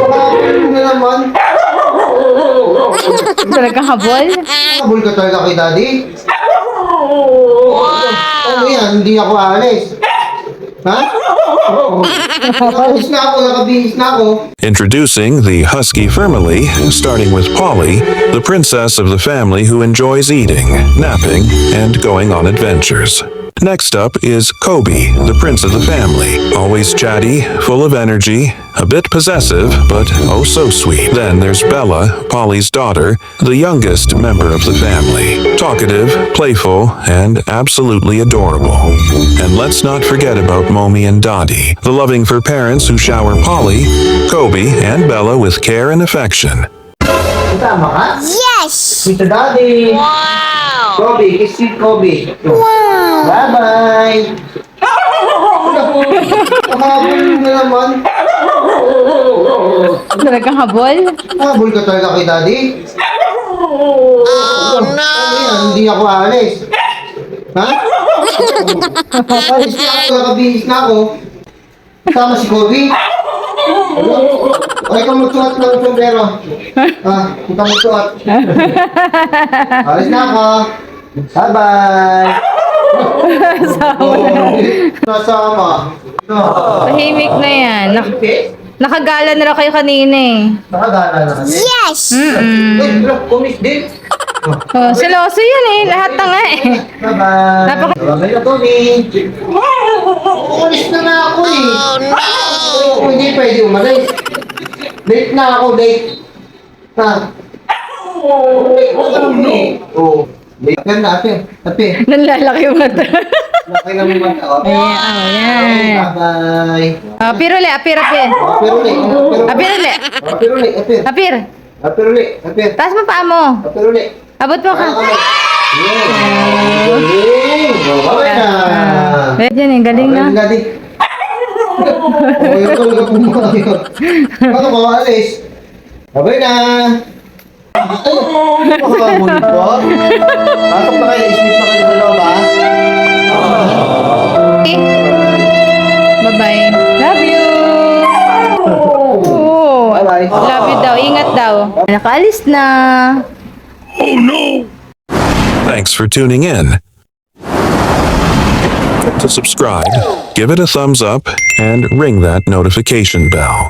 Ano na naman? Talagang habol? Habol ka talaga kay Daddy? Ano yan? Hindi ako aalis. Ha? Nakabihis na ako, nakabihis na ako. Introducing the Husky family, starting with Polly, the princess of the family who enjoys eating, napping, and going on adventures. Next up is Kobe, the prince of the family, always chatty, full of energy, a bit possessive, but oh so sweet. Then there's Bella, Polly's daughter, the youngest member of the family, talkative, playful, and absolutely adorable. And let's not forget about Momi and Dottie, the loving fur parents who shower Polly, Kobe, and Bella with care and affection. Tama ka? Yes! Mr. Daddy! Wow! Kobe, kiss you, Kobe. Wow! Bye-bye! Habol na naman. Talagang habol? Habol ka talaga kay Daddy? Oh no! Ano yan? Hindi ako aalis. Ha? Alis na ako, nakabihis na ako. Kasama si Kobe. Okay ka magsuot ng sombrero. Huwag ka magsuot. Alis na ako. Bye-bye. Nasama. Tahimik na yan. Nakagala na raw kayo kanina eh. Nakagana na kami. Yes! Uy, bro, kumis din. Oh, seloso yun eh. Lahat na nga eh. Bye-bye. Napaka- Bye-bye na, Tommy. Umalis na nga ako eh. Oh no! Hindi pwede umalis. Late na ako, late. Ha? Late na ako, late. Oo. Late ka na, ate. Ate. Nanlalaki yung mata. Laki na mo mata. Ayan, oh, yan. Bye-bye. Apir uli, apir, apir. Apir ulit. Apir uli. Apir ulit. Apir. Apir. Apir ulit. Apir. Taas mo paa mo. Apir ulit. Abot mo ka. Galing! Bye-bye na. Yan eh, galing na. Galing. Ayaw talaga pumayot. Paano ka maalis? Bye-bye na. Ay, makakabuli po. Pasok na kayo, ismit na kayo sa loob, ha? Okay. Bye-bye. Love you. Oh, Bye-bye. love you daw. Ingat daw. Nakaalis na. Thanks for tuning in. To subscribe, give it a thumbs up, and ring that notification bell.